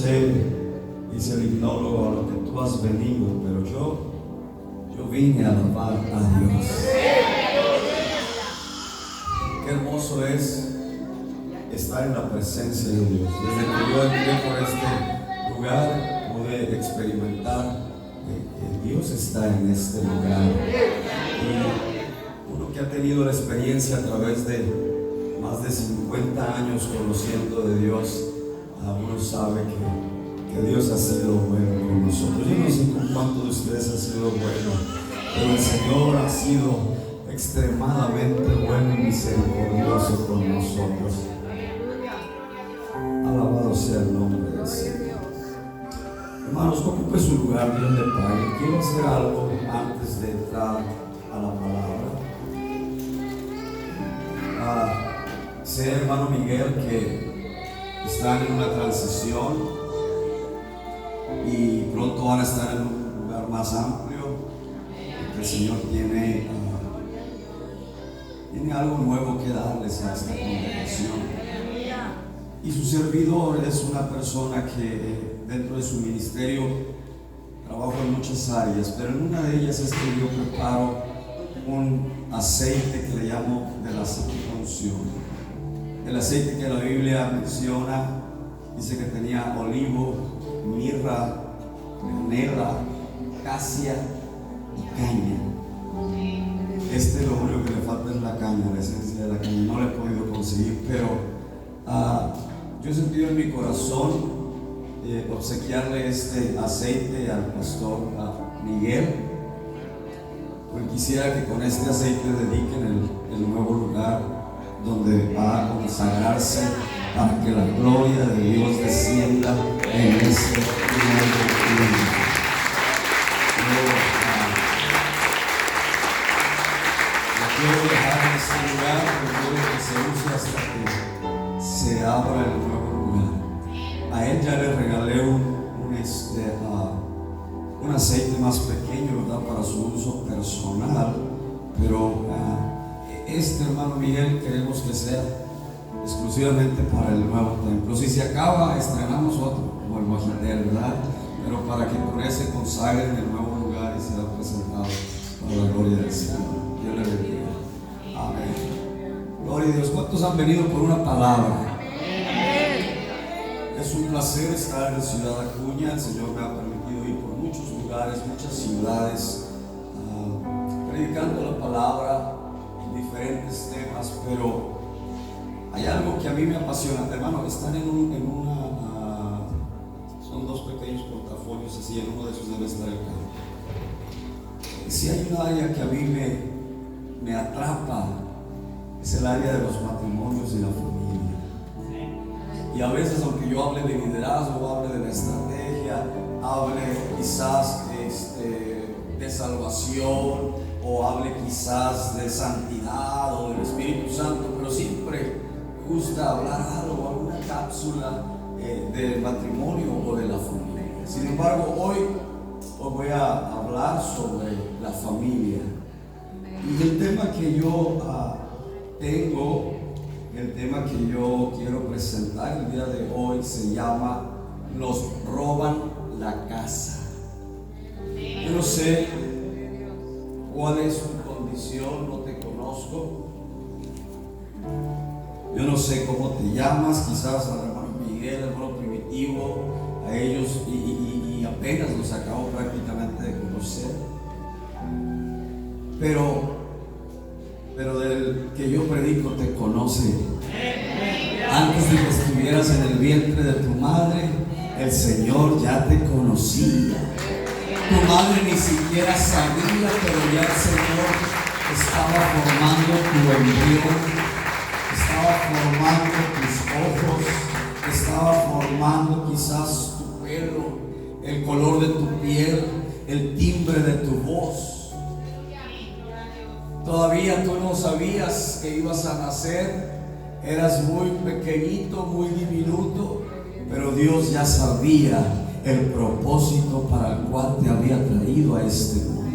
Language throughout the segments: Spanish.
sé, dice el himnólogo, a lo que tú has venido, pero yo vine a alabar a Dios. Qué hermoso es estar en la presencia de Dios. Desde que yo entré por este lugar, pude experimentar que Dios está en este lugar. Y uno que ha tenido la experiencia a través de más de 50 años conociendo de Dios, uno sabe que Dios ha sido bueno con nosotros. Yo no sé con cuántos de ustedes ha sido bueno, pero el Señor ha sido extremadamente bueno y misericordioso con nosotros. Alabado sea el nombre del Señor. Hermanos, ocupe su lugar, Dios le pague. Quiero hacer algo antes de entrar a la palabra. Sé, hermano Miguel, que están en una transición y pronto van a estar en un lugar más amplio, porque el Señor tiene algo nuevo que darles a esta congregación. Y su servidor es una persona que dentro de su ministerio trabaja en muchas áreas, pero en una de ellas es que yo preparo un aceite que le llamo de la santa unción. El aceite que la Biblia menciona, dice que tenía olivo, mirra, canela, casia y caña. Lo único que le falta es la caña, la esencia de la caña. No la he podido conseguir, pero yo he sentido en mi corazón obsequiarle este aceite al pastor Miguel, porque quisiera que con este aceite dediquen el nuevo lugar donde va a consagrarse, para que la gloria de Dios descienda en este nuevo lugar. Lo quiero dejar en este lugar, pero quiero que se use hasta que se abra el nuevo lugar. A él ya le regalé un aceite más pequeño, ¿verdad?, para su uso personal, pero este, hermano Miguel, queremos que sea exclusivamente para el nuevo templo. Si se acaba, estrenamos otro, como el Mojitel, ¿verdad? Pero para que por ese consagre en el nuevo lugar y sea presentado para la gloria del Señor. Dios le bendiga. Amén. Gloria a Dios. ¿Cuántos han venido por una palabra? Es un placer estar en Ciudad Acuña. El Señor me ha permitido ir por muchos lugares, muchas ciudades, predicando la palabra, diferentes temas, pero hay algo que a mí me apasiona. Hermano, están en una son dos pequeños portafolios así, en uno de esos debe estar el carro. Si hay un área que a mí me atrapa, es el área de los matrimonios y la familia. Y a veces, aunque yo hable de liderazgo, hable de la estrategia, hable quizás de salvación, o hable quizás de santidad o del Espíritu Santo, pero siempre me gusta hablar algo, alguna cápsula del matrimonio o de la familia. Sin embargo, hoy voy a hablar sobre la familia. Y el tema que yo tengo, el tema que yo quiero presentar el día de hoy se llama Nos roban la casa. Yo no sé cuál es tu condición, no te conozco. Yo no sé cómo te llamas, quizás al hermano Miguel, el hermano Primitivo, a ellos y apenas los acabo prácticamente de conocer. Pero del que yo predico te conoce. Antes de que estuvieras en el vientre de tu madre, el Señor ya te conocía. Tu madre ni siquiera sabía, pero ya el Señor estaba formando tu embrión, estaba formando tus ojos, estaba formando quizás tu pelo, el color de tu piel, el timbre de tu voz. Todavía tú no sabías que ibas a nacer, eras muy pequeñito, muy diminuto, pero Dios ya sabía el propósito para el cual te había traído a este mundo.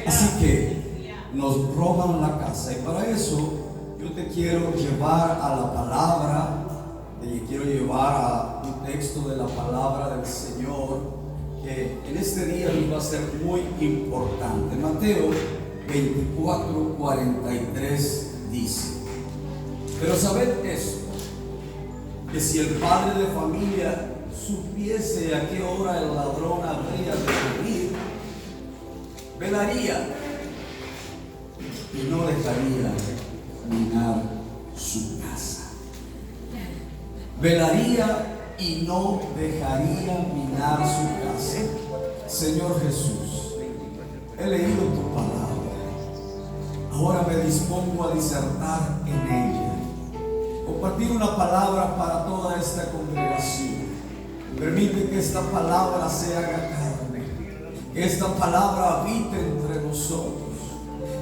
Así que nos roban la casa, y para eso yo te quiero llevar a la palabra quiero llevar a un texto de la palabra del Señor que en este día nos va a ser muy importante. Mateo 24:43 dice: pero sabed esto, que si el padre de familia supiese a qué hora el ladrón habría de venir, velaría y no dejaría minar su casa. Velaría y no dejaría minar su casa. Señor Jesús, he leído tu palabra. Ahora me dispongo a disertar en ella, compartir una palabra para toda esta congregación. Permite que esta palabra se haga carne, que esta palabra habite entre nosotros,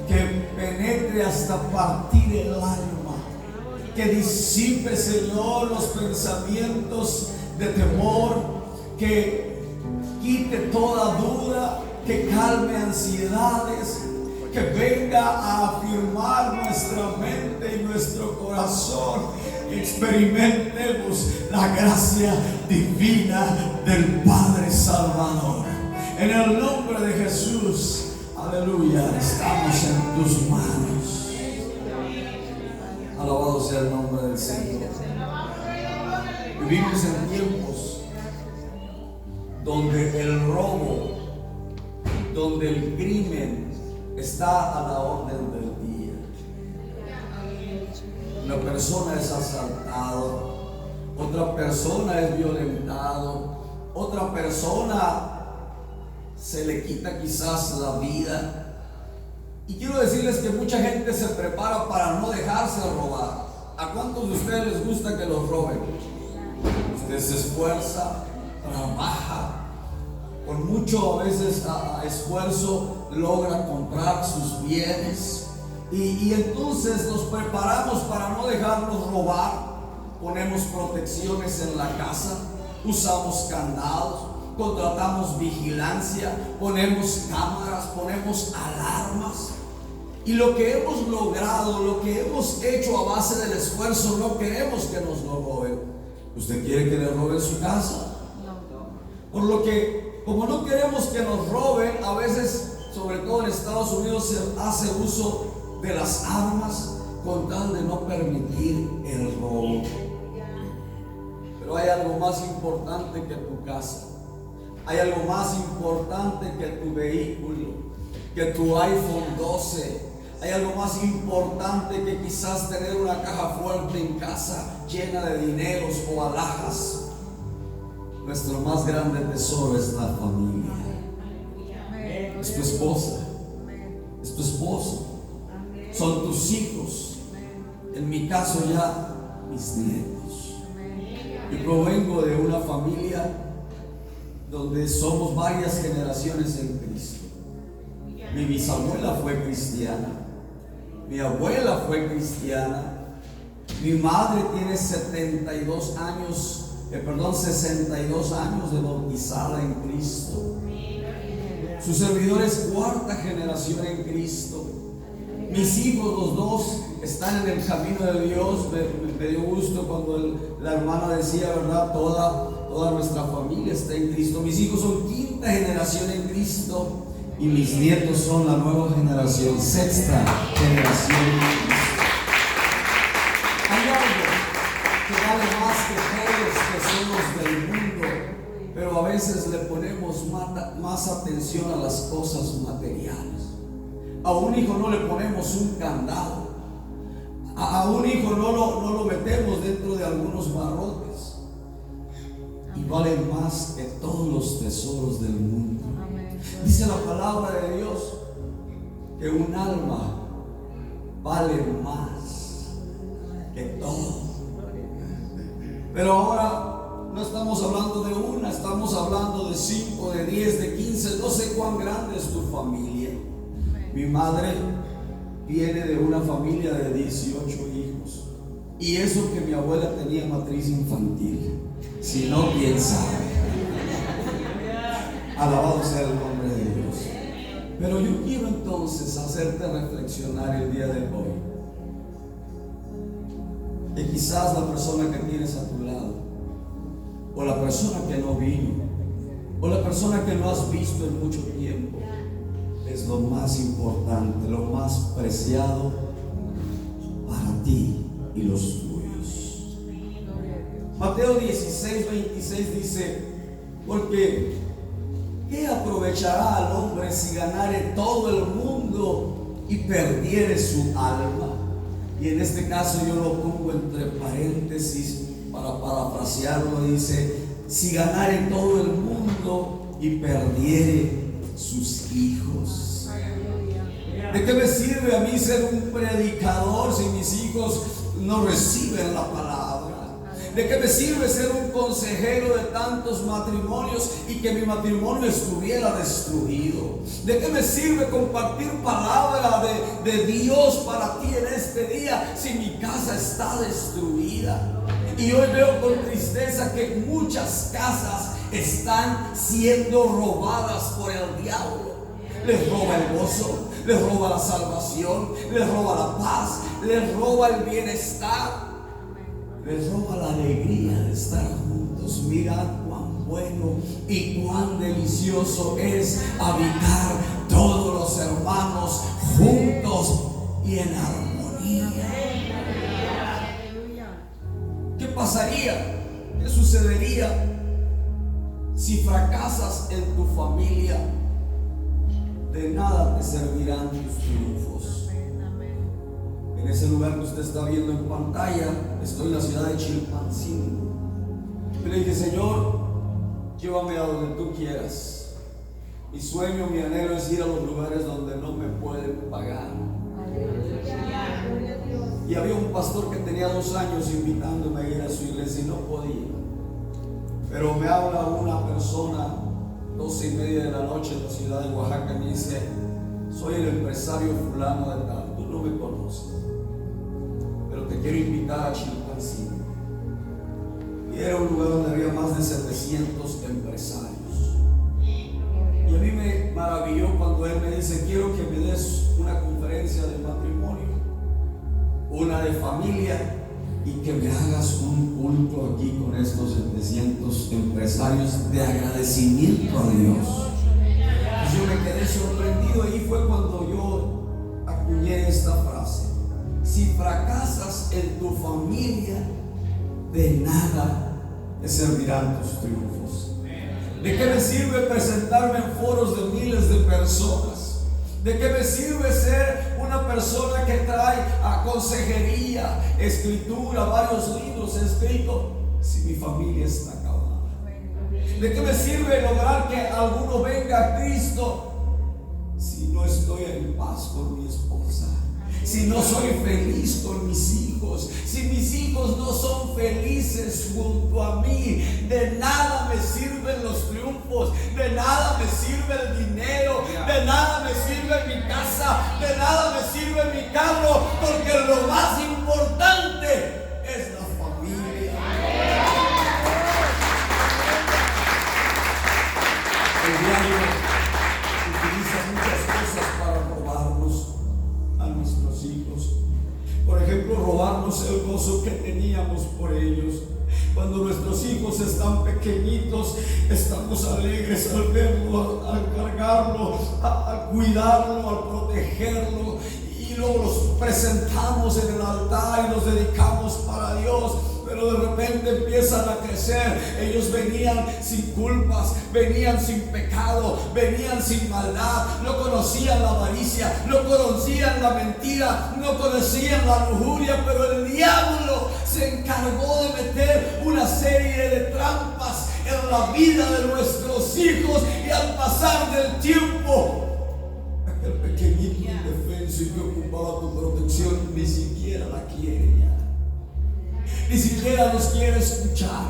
que penetre hasta partir el alma, que disipe, Señor, los pensamientos de temor, que quite toda duda, que calme ansiedades, que venga a afirmar nuestra mente y nuestro corazón. Experimentemos la gracia divina del Padre Salvador. En el nombre de Jesús, aleluya, estamos en tus manos. Alabado sea el nombre del Señor. Vivimos en tiempos donde el robo, donde el crimen está a la orden del día. Una persona es asaltado, otra persona es violentado, otra persona se le quita quizás la vida. Y quiero decirles que mucha gente se prepara para no dejarse robar. ¿A cuántos de ustedes les gusta que los roben? Usted se esfuerza, trabaja, con mucho a veces esfuerzo logra comprar sus bienes, y entonces nos preparamos para no dejarnos robar. Ponemos protecciones en la casa, usamos candados, contratamos vigilancia, ponemos cámaras, ponemos alarmas. Y lo que hemos logrado, lo que hemos hecho a base del esfuerzo, no queremos que nos lo roben. ¿Usted quiere que le roben su casa? Por lo que, como no queremos que nos roben, a veces, sobre todo en Estados Unidos, se hace uso de las armas con tal de no permitir el robo. Pero hay algo más importante que tu casa. Hay algo más importante que tu vehículo, que tu iPhone 12. Hay algo más importante que quizás tener una caja fuerte en casa llena de dineros o alhajas. Nuestro más grande tesoro es la familia. Es tu esposa, es tu esposo, son tus hijos. En mi caso ya mis nietos. Yo provengo de una familia donde somos varias generaciones en Cristo. Mi bisabuela fue cristiana, mi abuela fue cristiana, mi madre tiene 62 años de bautizada en Cristo. Su servidor es cuarta generación en Cristo. Mis hijos, los dos, están en el camino de Dios. Me dio gusto cuando la hermana decía, ¿verdad? Toda nuestra familia está en Cristo. Mis hijos son quinta generación en Cristo y mis nietos son la nueva generación, sexta generación en Cristo. Hay algo que vale más que todos los tesoros del mundo, pero a veces le ponemos más atención a las cosas materiales. A un hijo no le ponemos un candado, a un hijo no lo metemos dentro de algunos barrotes, y vale más que todos los tesoros del mundo. Dice la palabra de Dios que un alma vale más que todo. Pero ahora no estamos hablando de una, estamos hablando de 5, de 10, de 15, no sé cuán grande es tu familia. Mi madre viene de una familia de 18 hijos, y eso que mi abuela tenía matriz infantil, si no, quién sabe. Alabado sea el nombre de Dios. Pero yo quiero entonces hacerte reflexionar el día de hoy, que quizás la persona que tienes a tu lado o la persona que no vino, o la persona que no has visto en mucho tiempo, es lo más importante, lo más preciado para ti y los tuyos. Mateo 16:26 dice: porque ¿qué aprovechará al hombre si ganare todo el mundo y perdiere su alma? Y en este caso yo lo pongo entre paréntesis para parafrasearlo. Dice: si ganare todo el mundo y perdiere sus hijos. ¿De qué me sirve a mí ser un predicador si mis hijos no reciben la palabra? ¿De qué me sirve ser un consejero de tantos matrimonios y que mi matrimonio estuviera destruido? ¿De qué me sirve compartir palabra de Dios para ti en este día si mi casa está destruida? Y hoy veo con tristeza que muchas casas están siendo robadas por el diablo. Les roba el gozo, les roba la salvación, les roba la paz, les roba el bienestar, les roba la alegría de estar juntos. Mirad cuán bueno y cuán delicioso es habitar todos los hermanos juntos y en armonía. ¿Qué pasaría? ¿Qué sucedería si fracasas en tu familia? De nada te servirán tus triunfos. En ese lugar que usted está viendo en pantalla, estoy en la ciudad de Chilpancingo. Yo le dije: Señor, llévame a donde tú quieras. Mi sueño, mi anhelo es ir a los lugares donde no me pueden pagar. Y había un pastor que tenía 2 años invitándome a ir a su iglesia y no podía. Pero me habla una persona 12:30 de la noche en la ciudad de Oaxaca y me dice: soy el empresario fulano de tal, tú no me conoces, pero te quiero invitar a Chilpancingo. Y era un lugar donde había más de 700 empresarios. Y a mí me maravilló cuando él me dice: quiero que me des una conferencia de matrimonio, una de familia, y que me hagas un culto aquí con estos 700 empresarios de agradecimiento a Dios. Pues yo me quedé sorprendido. Ahí fue cuando yo acuñé esta frase: si fracasas en tu familia, de nada te servirán tus triunfos. ¿De qué me sirve presentarme en foros de miles de personas? ¿De qué me sirve ser una persona que trae a consejería, escritura, varios libros escritos, si mi familia está acabada? ¿De qué me sirve lograr que alguno venga a Cristo si no estoy en paz con mi esposa? Si no soy feliz con mis hijos, si mis hijos no son felices junto a mí, de nada me sirven los triunfos, de nada me sirve el dinero, de nada me sirve mi casa, de nada me sirve mi carro, porque lo más importante es la familia. El diablo utiliza muchas cosas para robarnos a nuestros hijos. Por ejemplo, robarnos el gozo que teníamos por ellos. Cuando nuestros hijos están pequeñitos, estamos alegres al verlo, al cargarlo, al cuidarlo, al protegerlo, y luego los presentamos en el altar y los dedicamos para Dios. Pero de repente empiezan a crecer. Ellos venían sin culpas, venían sin pecado, venían sin maldad, no conocían la avaricia, no conocían la mentira, no conocían la lujuria, pero el diablo se encargó de meter una serie de trampas en la vida de nuestros hijos, y al pasar del tiempo, aquel pequeñito indefenso y que ocupaba tu protección ni siquiera la quiere ya. Ni siquiera nos quiere escuchar,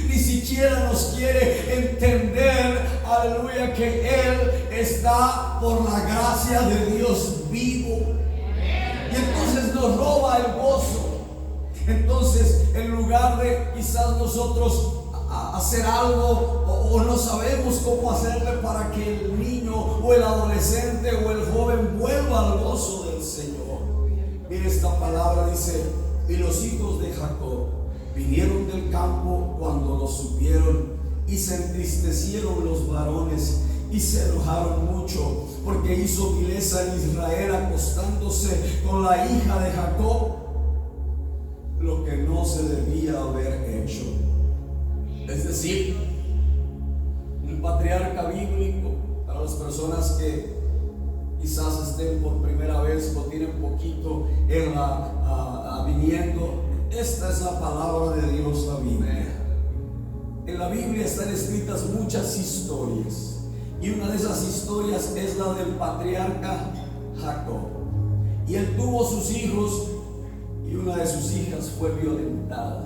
ni siquiera nos quiere entender, aleluya, que Él está por la gracia de Dios vivo. Y entonces nos roba el gozo. Entonces, en lugar de quizás nosotros hacer algo, o no sabemos cómo hacerle para que el niño o el adolescente o el joven vuelva al gozo del Señor. Mire esta palabra, dice: y los hijos de Jacob vinieron del campo cuando lo supieron, y se entristecieron los varones y se enojaron mucho, porque hizo vileza en Israel acostándose con la hija de Jacob, lo que no se debía haber hecho. Es decir, un patriarca bíblico, para las personas que quizás estén por primera vez o tienen poquito viniendo, esta es la palabra de Dios, la Biblia. En la Biblia están escritas muchas historias, y una de esas historias es la del patriarca Jacob. Y él tuvo sus hijos, y una de sus hijas fue violentada,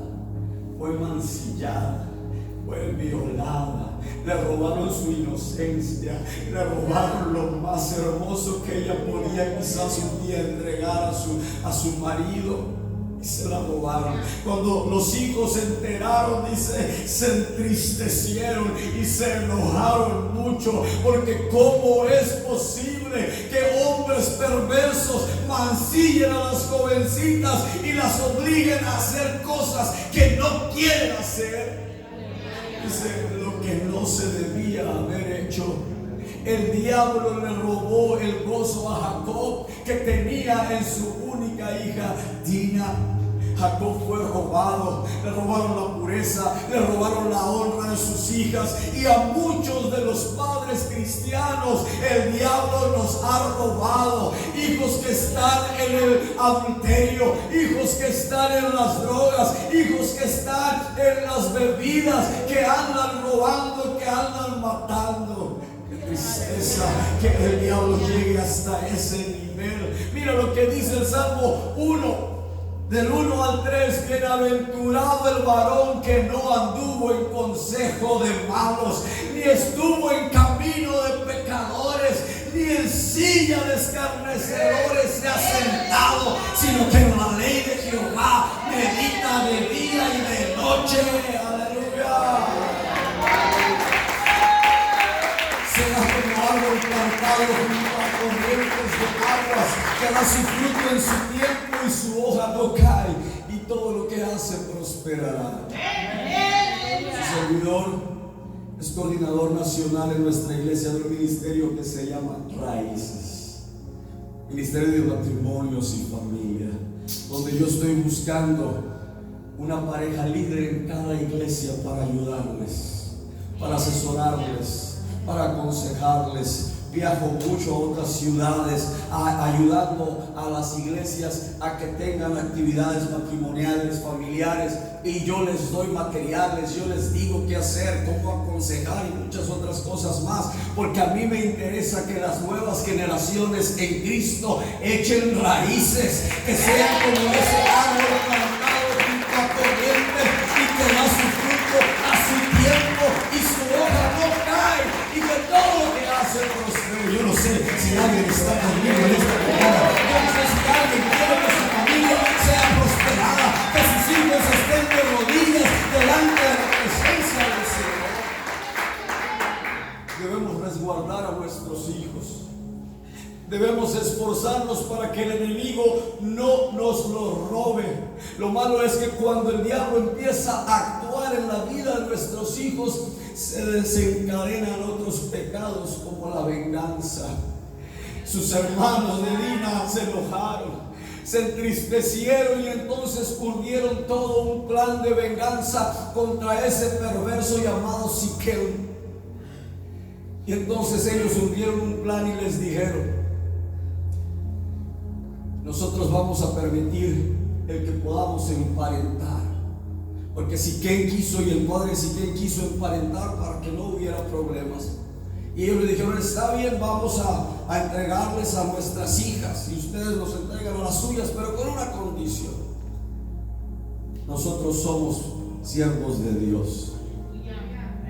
fue mancillada, fue violada, le robaron su inocencia, le robaron lo más hermoso que ella podía quizás un día entregar a su marido, y se la robaron. Cuando los hijos se enteraron, dice, se entristecieron y se enojaron mucho, porque ¿cómo es posible que hombres perversos mancillen a las jovencitas y las obliguen a hacer cosas que no quieren hacer? Dice, lo que no se debía haber hecho. El diablo le robó el gozo a Jacob, que tenía en su única hija Dina. Jacob fue robado, le robaron la pureza, le robaron la honra de sus hijas, y a muchos de los padres cristianos el diablo nos ha robado. Hijos que están en el adulterio, hijos que están en las drogas, hijos que están en las bebidas, que andan robando, que andan matando. Qué tristeza que el diablo llegue hasta ese nivel. Mira lo que dice el Salmo 1. Del 1 al 3, bienaventurado el varón que no anduvo en consejo de malos, ni estuvo en camino de pecadores, ni en silla de escarnecedores se ha sentado, sino que en la ley de Jehová medita de día y de noche. Aleluya. Será como árbol plantado junto a corrientes de aguas, que da su fruto en su tiempo y su hoja no cae, y todo lo que hace prosperará. Su servidor es coordinador nacional en nuestra iglesia de un ministerio que se llama Raíces, Ministerio de Matrimonios y Familia, donde yo estoy buscando una pareja líder en cada iglesia para ayudarles, para asesorarles, para aconsejarles. Viajo mucho a otras ciudades ayudando a las iglesias a que tengan actividades matrimoniales, familiares, y yo les doy materiales, yo les digo qué hacer, cómo aconsejar y muchas otras cosas más, porque a mí me interesa que las nuevas generaciones en Cristo echen raíces, que sean como ese árbol plantado junto a corrientes y que da su fruto a su tiempo y su hoja no cae, y que todo lo que hace prospere. Yo no sé si alguien está conmigo en esta mañana. Yo no sé si alguien quiere que su familia sea prosperada, que sus hijos estén de rodillas delante de la presencia del Señor. Debemos resguardar a nuestros hijos. Debemos esforzarnos para que el enemigo no nos lo robe. Lo malo es que cuando el diablo empieza a actuar en la vida de nuestros hijos, se desencadenan otros pecados como la venganza. Sus hermanos de Dina se enojaron, se entristecieron, y entonces urdieron todo un plan de venganza contra ese perverso llamado Siquem. Y entonces ellos urdieron un plan y les dijeron: nosotros vamos a permitir el que podamos emparentar, porque Siquem quiso, y el padre Siquem quiso emparentar para que no hubiera problemas. Y ellos le dijeron: está bien, vamos a entregarles a nuestras hijas, y ustedes nos entregan a las suyas, pero con una condición: nosotros somos siervos de Dios,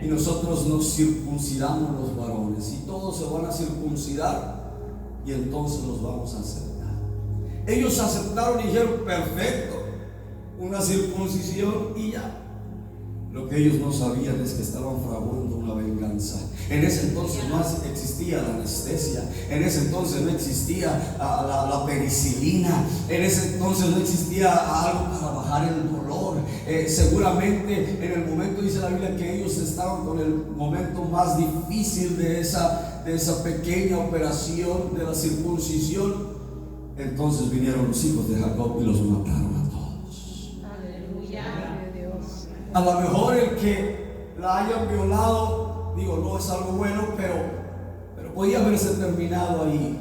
y nosotros nos circuncidamos los varones, y todos se van a circuncidar, y entonces los vamos a aceptar. Ellos aceptaron y dijeron: perfecto, una circuncisión y ya. Lo que ellos no sabían es que estaban fraguando una venganza. En ese entonces no existía la anestesia, en ese entonces no existía la penicilina, en ese entonces no existía algo para bajar el dolor. Seguramente en el momento, dice la Biblia, que ellos estaban con el momento más difícil de esa pequeña operación de la circuncisión. Entonces vinieron los hijos de Jacob y los mataron a todos. Aleluya. A lo mejor el que la hayan violado, digo, no es algo bueno, pero podía haberse terminado ahí,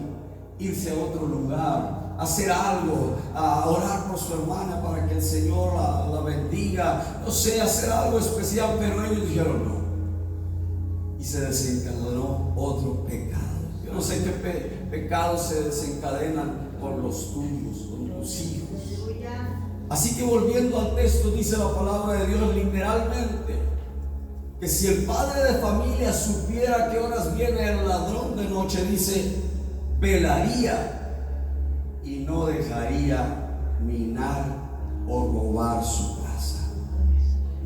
irse a otro lugar, hacer algo, a orar por su hermana para que el Señor la bendiga, no sé, hacer algo especial, pero ellos dijeron no. Y se desencadenó otro pecado. Yo no sé qué pecados se desencadenan con los tuyos, con tus hijos. Así que volviendo al texto, dice la palabra de Dios literalmente que si el padre de familia supiera a qué horas viene el ladrón de noche, dice, velaría y no dejaría minar o robar su casa.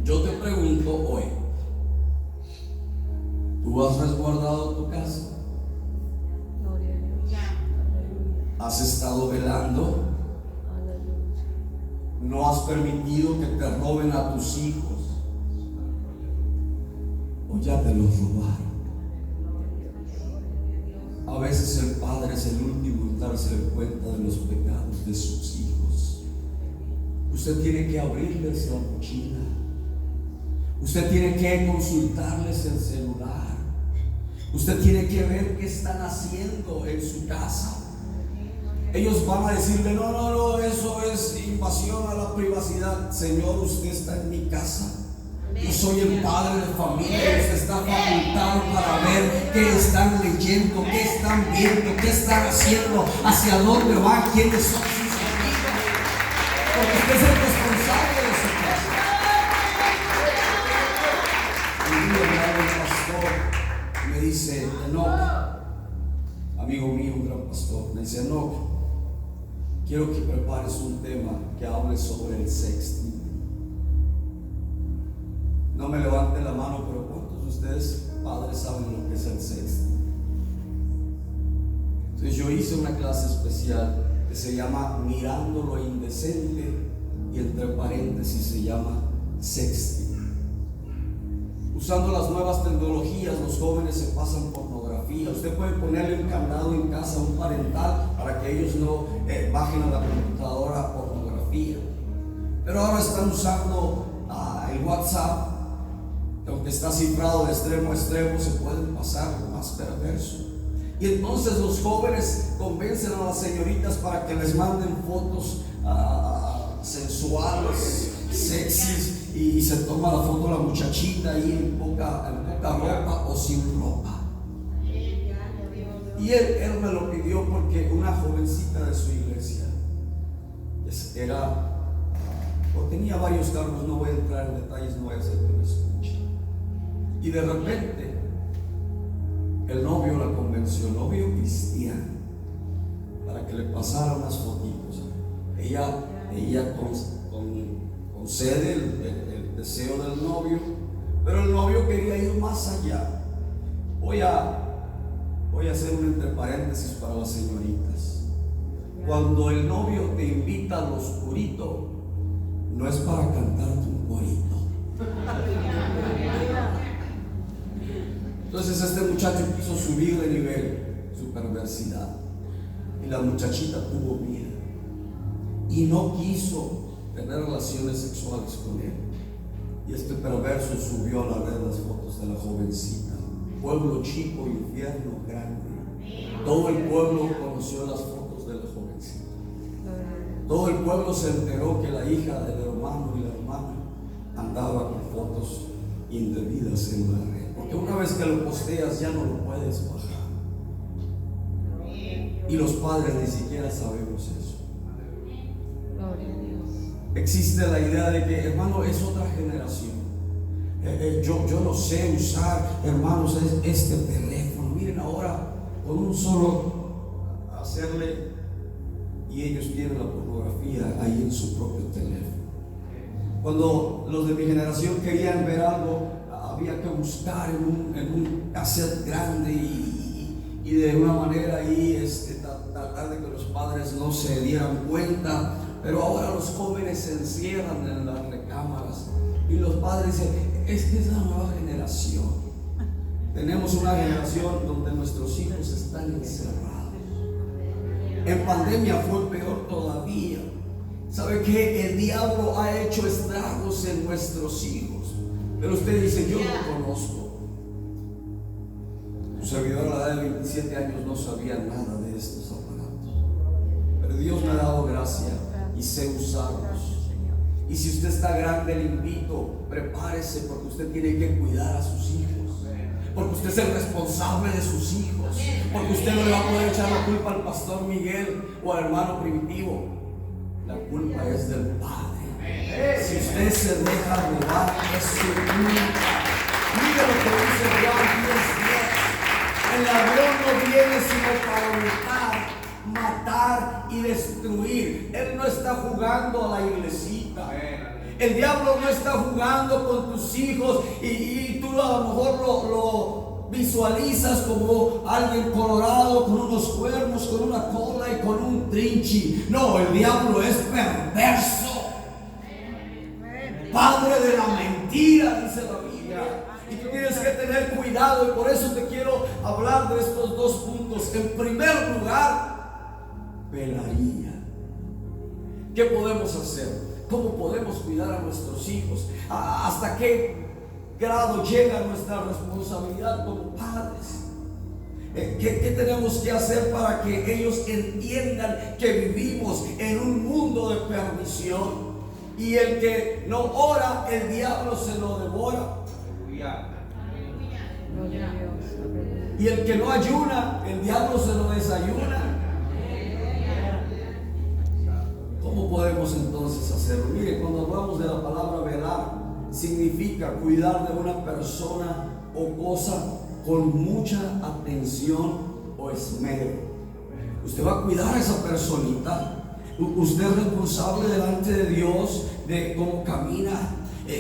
Yo te pregunto hoy, ¿tú has resguardado tu casa? ¿Has estado velando? ¿No has permitido que te roben a tus hijos? ¿O ya te los robaron? A veces el padre es el último en darse cuenta de los pecados de sus hijos. Usted tiene que abrirles la mochila. Usted tiene que consultarles el celular. Usted tiene que ver qué están haciendo en su casa. Ellos van a decirle, no, eso es invasión a la privacidad. Señor, usted está en mi casa. Yo soy el padre de familia. Usted está facultado para ver qué están leyendo, qué están viendo, qué están haciendo, hacia dónde van, quiénes son sus amigos. Porque usted es el responsable de su casa. Un día el pastor me dice, Enoch, amigo mío, un gran pastor, me dice, Enoch, quiero que prepares un tema que hable sobre el sexting. No me levante la mano, pero ¿cuántos de ustedes, padres, saben lo que es el sexting? Entonces yo hice una clase especial que se llama Mirando lo Indecente y entre paréntesis se llama sexting. Usando las nuevas tecnologías, los jóvenes se pasan pornografía. Usted puede ponerle un candado en casa, un parental, para que ellos no bajen a la computadora pornografía. Pero ahora están usando el WhatsApp, que aunque está cifrado de extremo a extremo, se pueden pasar lo más perverso. Y entonces los jóvenes convencen a las señoritas para que les manden fotos sensuales, sexys, y se toma la foto de la muchachita ahí en poca ropa o sin ropa. Y él me lo pidió porque una jovencita de su iglesia tenía varios cargos, no voy a entrar en detalles, no voy a hacer que me escuche. Y de repente el novio la convenció, el novio cristiano, para que le pasara unas fotitos. Ella concede el deseo del novio, pero el novio quería ir más allá. Voy a hacer un entre paréntesis para las señoritas. Cuando el novio te invita al oscurito, no es para cantarte un corito. Entonces este muchacho quiso subir de nivel su perversidad, y la muchachita tuvo miedo y no quiso tener relaciones sexuales con él. Y este perverso subió a la red las fotos de la jovencita. Pueblo chico, infierno grande. Todo el pueblo conoció las fotos de la jovencita. Todo el pueblo se enteró que la hija del hermano y la hermana andaba con fotos indebidas en la red. Porque una vez que lo posteas ya no lo puedes bajar. Y los padres ni siquiera sabemos eso. Existe la idea de que, hermano, es otra generación. Yo no sé usar, hermanos, este teléfono. Miren ahora, con un solo hacerle, y ellos tienen la pornografía ahí en su propio teléfono. Cuando los de mi generación querían ver algo, había que buscar en un cassette grande y de una manera ahí tratar de que los padres no se dieran cuenta. Pero ahora los jóvenes se encierran en las recámaras y los padres dicen: esta es la nueva generación. Tenemos una generación donde nuestros hijos están encerrados. En pandemia fue peor todavía. ¿Sabe qué? El diablo ha hecho estragos en nuestros hijos. Pero usted dice: yo no conozco. Un servidor a la edad de 27 años no sabía nada de estos aparatos. Pero Dios me ha dado gracia y sé usarlos. Y si usted está grande, le invito, prepárese, porque usted tiene que cuidar a sus hijos. Porque usted es el responsable de sus hijos. Porque usted no le va a poder echar la culpa al pastor Miguel o al hermano Primitivo. La culpa es del Padre. Si usted se deja robar, es su culpa. Mire lo que dice Juan 10:10. El ladrón no viene sino para hurtar, matar y destruir. Él no está jugando a la iglesita. El diablo no está jugando con tus hijos y tú a lo mejor lo visualizas como alguien colorado, con unos cuernos, con una cola y con un trinchi. No, el diablo es perverso, padre de la mentira, dice la Biblia. Y tú tienes que tener cuidado, y por eso te quiero hablar de estos dos puntos. En primer lugar, velaría. ¿Qué podemos hacer? ¿Cómo podemos cuidar a nuestros hijos? ¿Hasta qué grado llega nuestra responsabilidad como padres? ¿Qué tenemos que hacer para que ellos entiendan que vivimos en un mundo de perdición? Y el que no ora, el diablo se lo devora. Y el que no ayuna, el diablo se lo desayuna. ¿Cómo podemos entonces hacerlo? Mire, cuando hablamos de la palabra velar, significa cuidar de una persona o cosa con mucha atención o esmero. Usted va a cuidar a esa personita. Usted es responsable delante de Dios de cómo camina,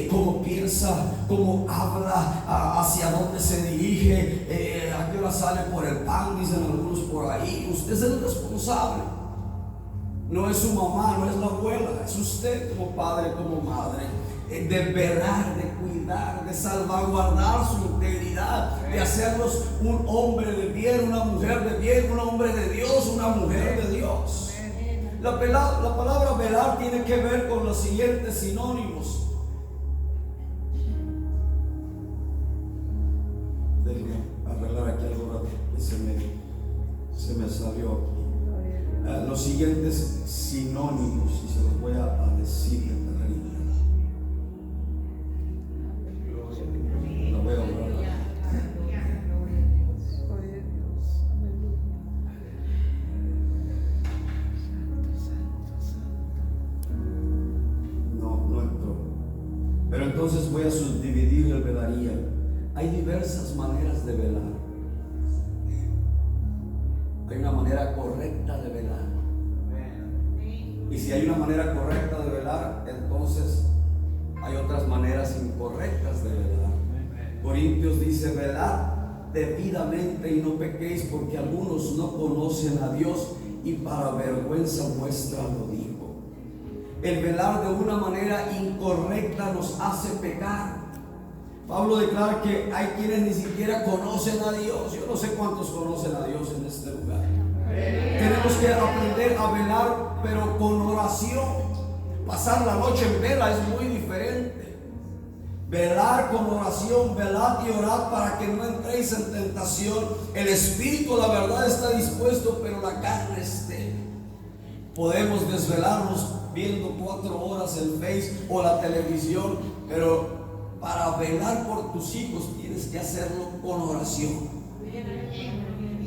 cómo piensa, cómo habla, hacia dónde se dirige, a qué hora sale por el pan, dicen algunos por ahí. Usted es el responsable. No es su mamá, no es la abuela, es usted como padre, como madre. De velar, de cuidar, de salvaguardar su integridad, de hacerlos un hombre de bien, una mujer de bien, un hombre de Dios, una mujer de Dios. La palabra velar tiene que ver con los siguientes sinónimos. Déjenme arreglar aquí algo rápido, se me salió aquí. Los siguientes sinónimos, y se los voy a decir en terrenito. Lo voy a hablar. No entró. Pero entonces voy a subdividir el velaría. Hay diversas maneras de velar. Hay una manera correcta de velar. Y si hay una manera correcta de velar, entonces hay otras maneras incorrectas de velar. Corintios dice: velad debidamente y no pequéis, porque algunos no conocen a Dios, y para vergüenza vuestra lo digo. El velar de una manera incorrecta nos hace pecar. Pablo declara que hay quienes ni siquiera conocen a Dios. Yo no sé cuántos conocen a Dios en este lugar. Tenemos que aprender a velar, pero con oración. Pasar la noche en vela es muy diferente. Velar con oración, velad y orad para que no entréis en tentación. El espíritu, la verdad, está dispuesto, pero la carne es débil. Podemos desvelarnos viendo 4 horas el Face o la televisión, pero para velar por tus hijos tienes que hacerlo con oración,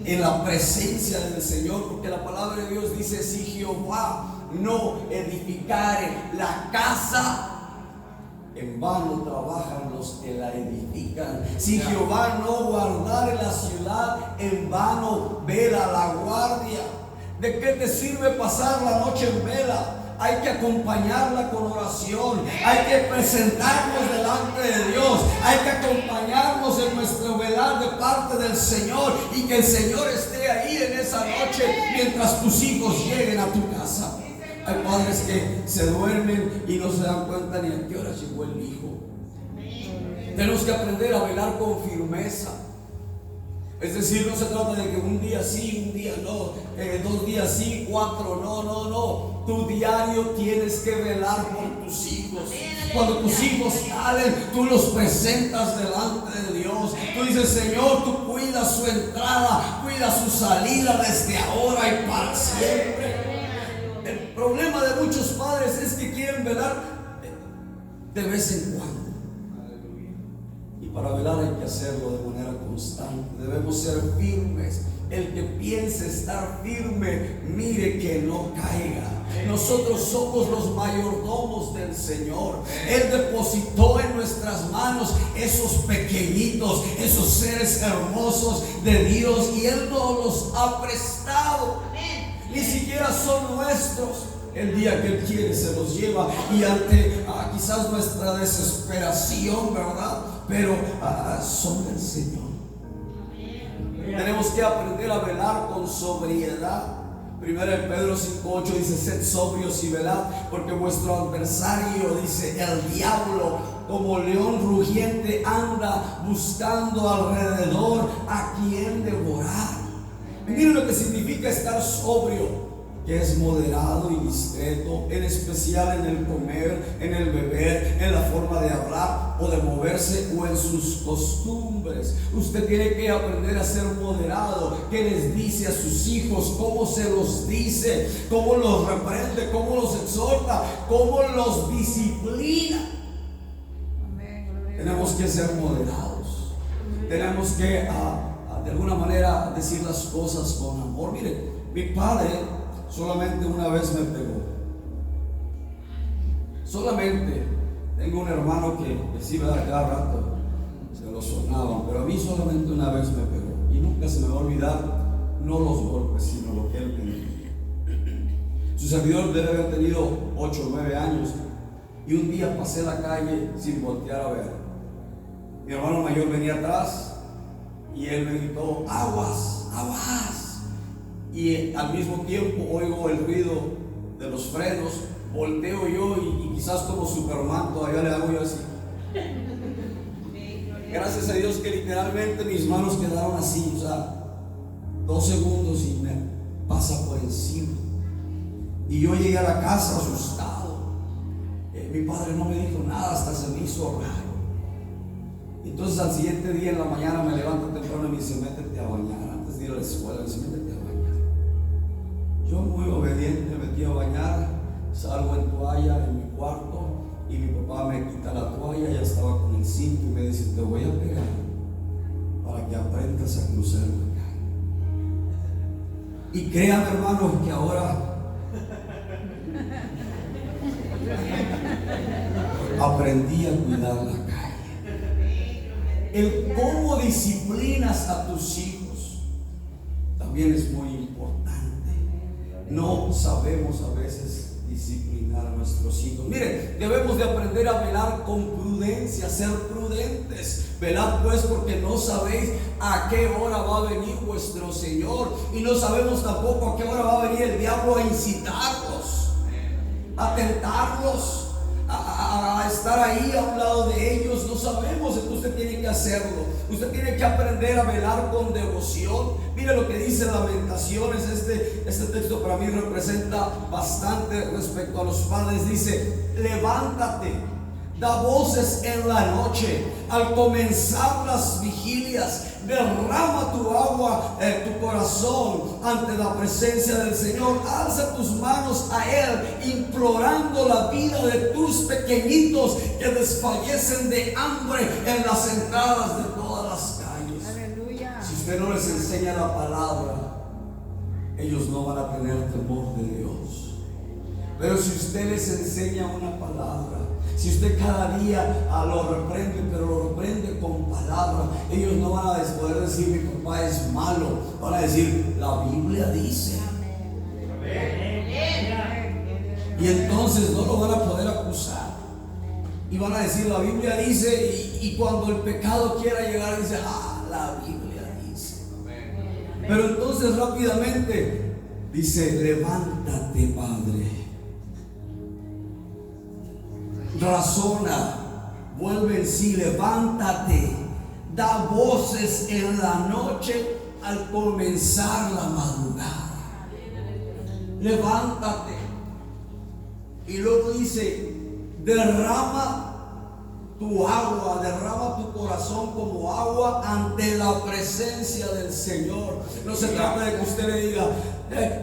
en la presencia del Señor, porque la palabra de Dios dice: si Jehová no edificare la casa, en vano trabajan los que la edifican. Si Jehová no guardare la ciudad, en vano vela la guardia. ¿De qué te sirve pasar la noche en vela? hay que acompañarla con oración, hay que presentarnos delante de Dios, hay que acompañarnos en nuestro velar de parte del Señor, y que el Señor esté ahí en esa noche mientras tus hijos lleguen a tu casa. Hay padres que se duermen y no se dan cuenta ni a qué hora llegó el hijo. Tenemos que aprender a velar con firmeza. Es decir, no se trata de que un día sí, un día no, 2 días sí, 4 no. Tu diario tienes que velar por tus hijos. Cuando tus hijos salen, tú los presentas delante de Dios. Tú dices: Señor, tú cuidas su entrada, cuida su salida desde ahora y para siempre. El problema de muchos padres es que quieren velar de vez en cuando. Y para velar hay que hacerlo de manera constante. Debemos ser firmes. El que piense estar firme, mire que no caiga. Nosotros somos los mayordomos del Señor. Él depositó en nuestras manos esos pequeñitos, esos seres hermosos de Dios, y Él nos los ha prestado. Ni siquiera son nuestros. El día que Él quiere se los lleva, y ante quizás nuestra desesperación, ¿verdad? Pero son del Señor. Tenemos que aprender a velar con sobriedad. Primero en Pedro 5:8 dice: sed sobrios y velad, porque vuestro adversario, dice, el diablo, como león rugiente, anda buscando alrededor a quien devorar. Y miren lo que significa estar sobrio, que es moderado y discreto, en especial en el comer, en el beber, en la forma de hablar o de moverse o en sus costumbres. Usted tiene que aprender a ser moderado. ¿Qué les dice a sus hijos? ¿Cómo se los dice? ¿Cómo los reprende? ¿Cómo los exhorta? ¿Cómo los disciplina? Tenemos que ser moderados. Tenemos que de alguna manera decir las cosas con amor. Mire, mi padre solamente una vez me pegó. Solamente. Tengo un hermano que sí, ¿verdad? Cada rato se lo sonaban, pero a mí solamente una vez me pegó. Y nunca se me va a olvidar, no los golpes, sino lo que él me dijo. Su servidor debe haber tenido 8 o 9 años, y un día pasé la calle sin voltear a ver. Mi hermano mayor venía atrás y él me gritó: aguas, aguas. Y al mismo tiempo oigo el ruido de los frenos. Volteo yo y quizás como Superman todavía le hago yo así. Gracias a Dios que literalmente mis manos quedaron así, o sea, 2 segundos y me pasa por encima. Y yo llegué a la casa asustado. Mi padre no me dijo nada, hasta se me hizo raro. Entonces al siguiente día en la mañana me levanto temprano y me dice: métete a bañar. Antes de ir a la escuela me dice: métete a bañar. Yo, muy obediente, me metí a bañar. Salgo en toalla en mi cuarto y mi papá me quita la toalla. Ya estaba con el cinto y me dice: te voy a pegar para que aprendas a cruzar la calle. Y créanme, hermanos, que ahora aprendí a cuidar la calle. El cómo disciplinas a tus hijos también es muy importante. No sabemos a veces disciplinar a nuestros hijos. Miren, debemos de aprender a velar con prudencia, ser prudentes. Velad pues, porque no sabéis a qué hora va a venir vuestro Señor, y no sabemos tampoco a qué hora va a venir el diablo a incitarlos, a tentarlos, a estar ahí a un lado de ellos. No sabemos, entonces usted tiene que hacerlo. Usted tiene que aprender a velar con devoción. Mire lo que dice Lamentaciones. Este texto para mí representa bastante respecto a los padres. Dice: levántate, da voces en la noche, al comenzar las vigilias, derrama tu agua, tu corazón ante la presencia del Señor. Alza tus manos a Él, implorando la vida de tus pequeñitos que desfallecen de hambre en las entradas de todas las calles. Aleluya. Si usted no les enseña la palabra, ellos no van a tener temor de Dios. Pero si usted les enseña una palabra, si usted cada día lo reprende, pero lo reprende con palabra, ellos no van a poder decir: mi papá es malo. Van a decir: la Biblia dice. Y entonces no lo van a poder acusar. Y van a decir, la Biblia dice, y cuando el pecado quiera llegar, dice, la Biblia dice. Pero entonces rápidamente dice, levántate, Padre. Razona, vuelve en sí, levántate, da voces en la noche al comenzar la madrugada. Levántate. Y luego dice, derrama tu agua, derrama tu corazón como agua ante la presencia del Señor. No se trata de que usted le diga,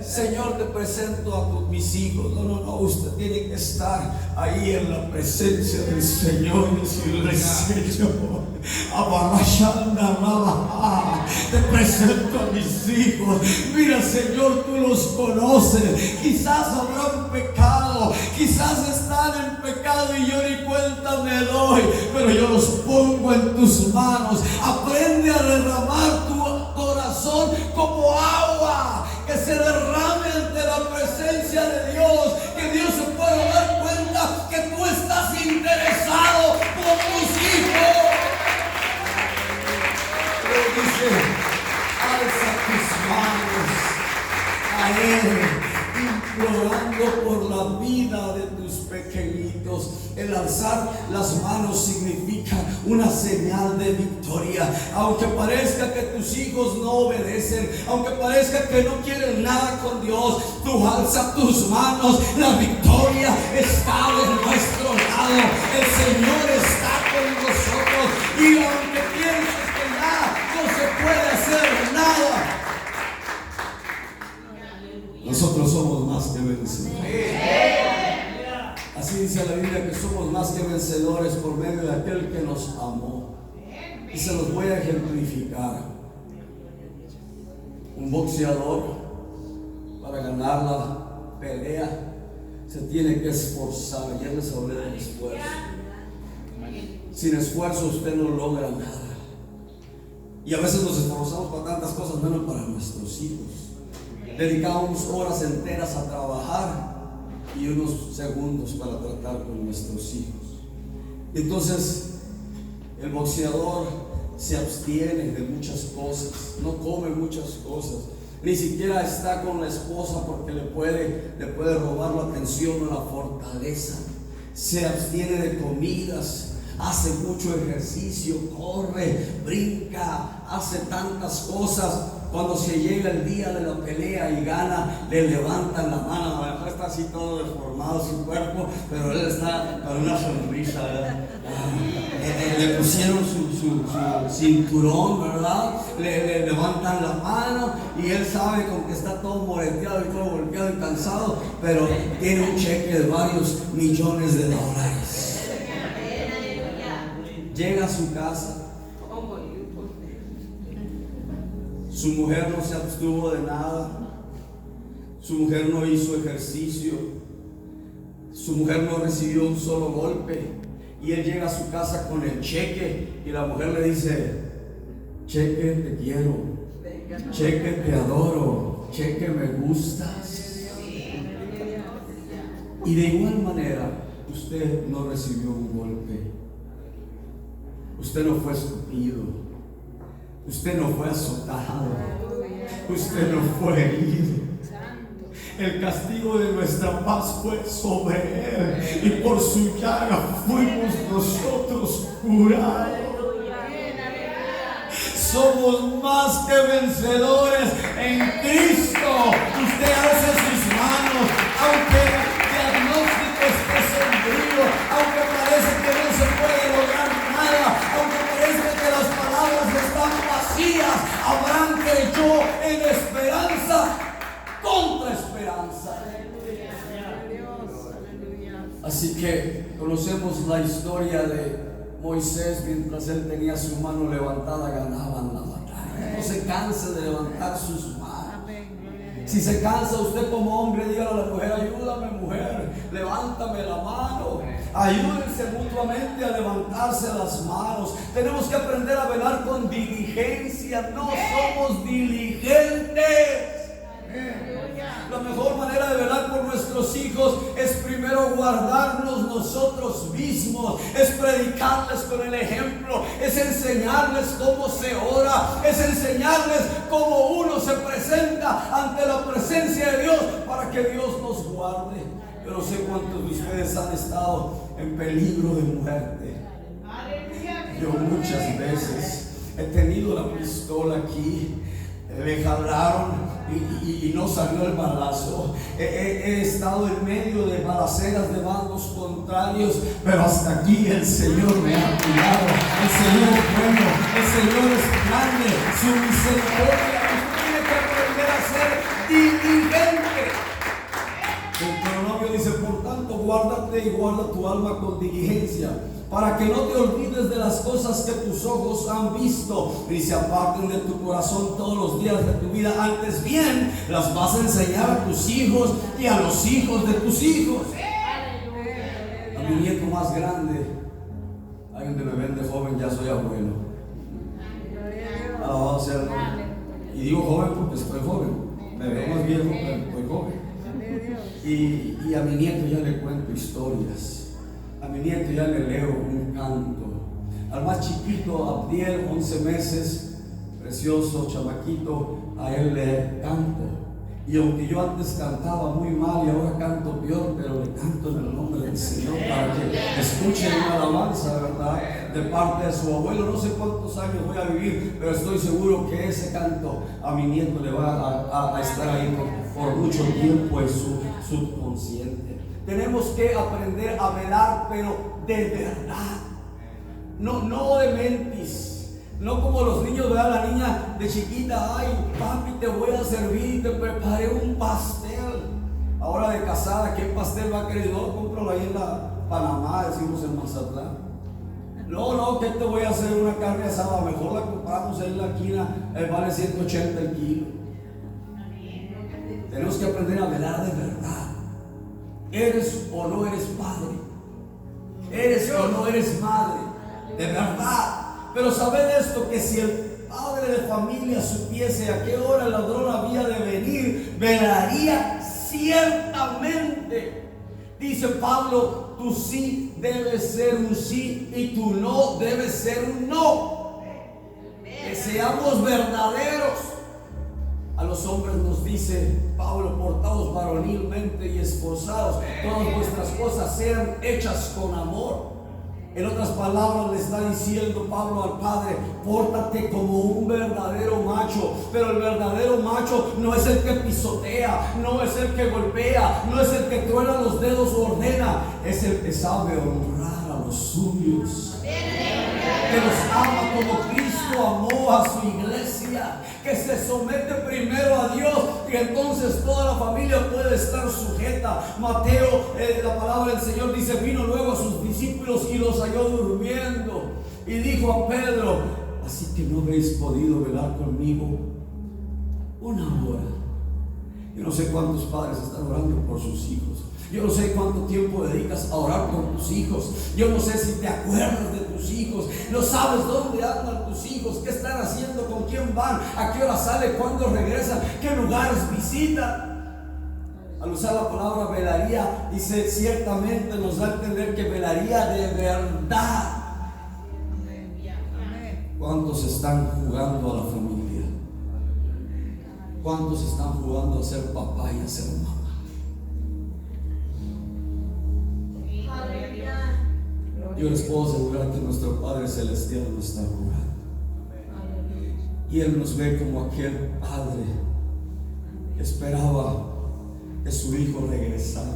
Señor, te presento a mis hijos. No, usted tiene que estar ahí en la presencia del Señor y decirle, Señor, te presento a mis hijos. Mira, Señor, tú los conoces. Quizás habrán pecado, quizás están en pecado y yo ni cuenta me doy, pero yo los pongo en tus manos. Aprende a derramar tu corazón como agua que se derrame ante la presencia de Dios, que Dios se pueda dar cuenta que tú estás interesado por tus hijos. Pero dice, alza tus manos a Él, implorando por la vida de tus pequeñitos. El alzar las manos significa una señal de victoria. Aunque parezca que tus hijos no obedecen, aunque parezca que no quieren nada con Dios, tú alza tus manos. La victoria está de nuestro lado. El Señor está con nosotros. Y aunque pienses que ya no se puede hacer nada, nosotros somos más que vencedores. Así dice la Biblia, que somos más que vencedores por medio de aquel que nos amó. Y se los voy a ejemplificar. Un boxeador, para ganar la pelea, se tiene que esforzar. Ya les hablé del esfuerzo. Sin esfuerzo usted no logra nada. Y a veces nos esforzamos para tantas cosas, menos para nuestros hijos. Dedicamos horas enteras a trabajar y unos segundos para tratar con nuestros hijos. Entonces el boxeador se abstiene de muchas cosas, no come muchas cosas, ni siquiera está con la esposa porque le puede robar la atención o la fortaleza. Se abstiene de comidas, hace mucho ejercicio, corre, brinca, hace tantas cosas. Cuando se llega el día de la pelea y gana, le levantan la mano. A lo mejor está así todo deformado su cuerpo, pero él está con una sonrisa, ¿verdad? Le pusieron su cinturón, ¿verdad? Le levantan la mano y él sabe con que está todo moreteado y todo golpeado y cansado, pero tiene un cheque de varios millones de dólares. Llega a su casa. Su mujer no se abstuvo de nada. Su mujer no hizo ejercicio. Su mujer no recibió un solo golpe. Y él llega a su casa con el cheque y la mujer le dice, cheque, te quiero. Cheque, te adoro. Cheque, me gustas. Y de igual manera, usted no recibió un golpe. Usted no fue escupido. Usted no fue azotado. Usted no fue herido. El castigo de nuestra paz fue sobre Él, y por su llaga fuimos nosotros curados. Somos más que vencedores en Cristo. Usted alza sus manos, aunque el diagnóstico esté sombrío, aunque parece que no se puede lograr nada, aunque parece que las palabras están vacías. Abraham creyó en esperanza contra esperanza. Así que conocemos la historia de Moisés. Mientras él tenía su mano levantada, ganaban la batalla. No se canse de levantar sus manos. Si se cansa usted como hombre, dígale a la mujer, ayúdame mujer, levántame la mano. Ayúdense mutuamente a levantarse las manos. Tenemos que aprender a velar con diligencia. No somos diligentes. La mejor manera de velar por nuestro nuestros hijos es primero guardarnos nosotros mismos, es predicarles con el ejemplo, es enseñarles cómo se ora, es enseñarles cómo uno se presenta ante la presencia de Dios para que Dios nos guarde. Yo no sé cuántos de ustedes han estado en peligro de muerte. Yo muchas veces he tenido la pistola aquí, me jalaron y no salió el balazo. He estado en medio de balaceras de bandos contrarios, pero hasta aquí el Señor me ha cuidado. El Señor es bueno, el Señor es grande, su misericordia. Usted tiene que aprender a ser diligente. El Deuteronomio dice: por tanto, guárdate y guarda tu alma con diligencia, para que no te olvides de las cosas que tus ojos han visto, ni se aparten de tu corazón todos los días de tu vida. Antes bien, las vas a enseñar a tus hijos y a los hijos de tus hijos. A mi nieto más grande, ahí donde me ven de joven, ya soy abuelo. Alabado sea el nombre. Y digo joven porque estoy joven. Me veo más viejo, pero estoy joven. Y a mi nieto ya le cuento historias. A mi nieto ya le leo un canto. Al más chiquito, Abdiel, 11 meses, precioso chamaquito, a él le canto. Y aunque yo antes cantaba muy mal y ahora canto peor, pero le canto en el nombre del Señor para que escuchen una alabanza, ¿verdad? De parte de su abuelo. No sé cuántos años voy a vivir, pero estoy seguro que ese canto a mi nieto le va a estar ahí por mucho tiempo en su subconsciente. Tenemos que aprender a velar, pero de verdad, no de mentis. No como los niños, ¿verdad? La niña de chiquita: ay, papi, te voy a servir, te preparé un pastel. Ahora de casada, ¿qué pastel va a querer? No, cómpralo ahí en la Panamá, decimos en Mazatlán. No, que te voy a hacer una carne asada, mejor la compramos en la esquina, vale 180 el kilo. Tenemos que aprender a velar de verdad. ¿Eres o no eres padre? ¿Eres o no eres madre? De verdad. Pero sabed esto, que si el padre de familia supiese a qué hora el ladrón había de venir, velaría ciertamente. Dice Pablo: tu sí debe ser un sí y tu no debe ser un no. Que seamos verdaderos. A los hombres nos dice Pablo: portaos varonilmente y esforzados, todas vuestras cosas sean hechas con amor. En otras palabras, le está diciendo Pablo al padre: pórtate como un verdadero macho. Pero el verdadero macho no es el que pisotea, no es el que golpea, no es el que truena los dedos o ordena. Es el que sabe honrar a los suyos, que los ama como Cristo amó a su iglesia, que se somete primero a Dios y entonces toda la familia puede estar sujeta. Mateo, la palabra del Señor dice: vino luego a sus discípulos y los halló durmiendo, y dijo a Pedro: así que no habéis podido velar conmigo una hora. Yo no sé cuántos padres están orando por sus hijos. Yo no sé cuánto tiempo dedicas a orar por tus hijos. Yo no sé si te acuerdas de tus hijos. No sabes dónde andan tus hijos, qué están haciendo, con quién van, a qué hora sale, cuándo regresan, qué lugares visitan. Al usar la palabra velaría, dice, ciertamente nos da a entender que velaría de verdad. ¿Cuántos están jugando a la familia? ¿Cuántos están jugando a ser papá y a ser mamá? Yo les puedo asegurar que nuestro Padre Celestial no está jugando. Y Él nos ve como aquel padre que esperaba que su hijo regresara.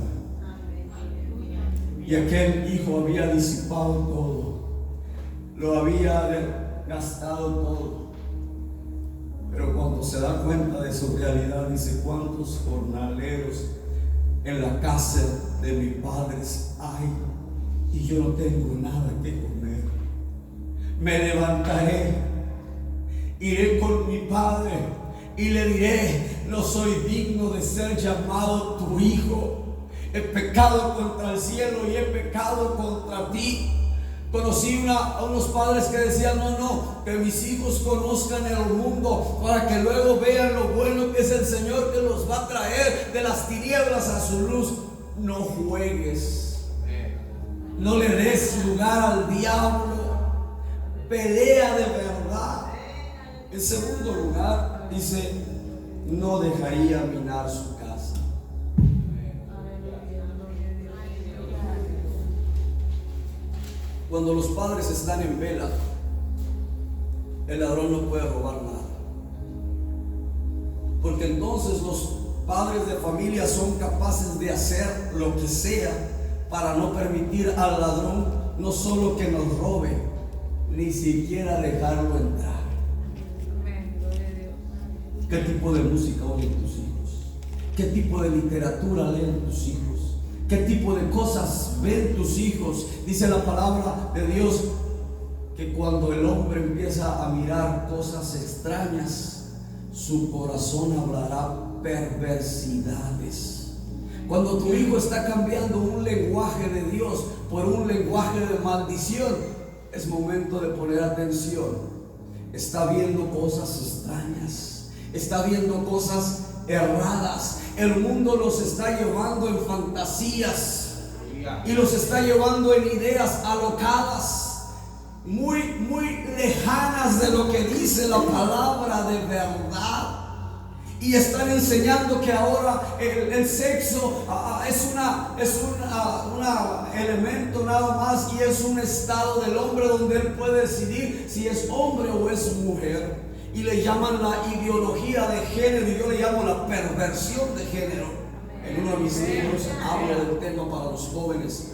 Y aquel hijo había disipado todo, lo había gastado todo. Pero cuando se da cuenta de su realidad, dice: ¿cuántos jornaleros en la casa de mis padres hay? Y yo no tengo nada que comer. Me levantaré, iré con mi padre y le diré: no soy digno de ser llamado tu hijo. He pecado contra el cielo y he pecado contra ti. Conocí a unos padres que decían: no, que mis hijos conozcan el mundo para que luego vean lo bueno que es el Señor, que los va a traer de las tinieblas a su luz. no juegues, no le des lugar al diablo, pelea de verdad. En segundo lugar, dice, no dejaría minar su casa. Cuando los padres están en vela, el ladrón no puede robar nada, porque entonces los padres de familia son capaces de hacer lo que sea para no permitir al ladrón no solo que nos robe, ni siquiera dejarlo entrar. ¿Qué tipo de música oyen tus hijos? ¿Qué tipo de literatura leen tus hijos? ¿Qué tipo de cosas ven tus hijos? Dice la palabra de Dios que cuando el hombre empieza a mirar cosas extrañas, su corazón hablará perversidades. Cuando tu hijo está cambiando un lenguaje de Dios por un lenguaje de maldición, es momento de poner atención. Está viendo cosas extrañas, está viendo cosas erradas. El mundo los está llevando en fantasías y los está llevando en ideas alocadas, muy lejanas de lo que dice la palabra de verdad. Y están enseñando que ahora el sexo es un elemento nada más, y es un estado del hombre donde él puede decidir si es hombre o es mujer. Y le llaman la ideología de género, y yo le llamo la perversión de género. En uno de mis libros hablo del tema para los jóvenes.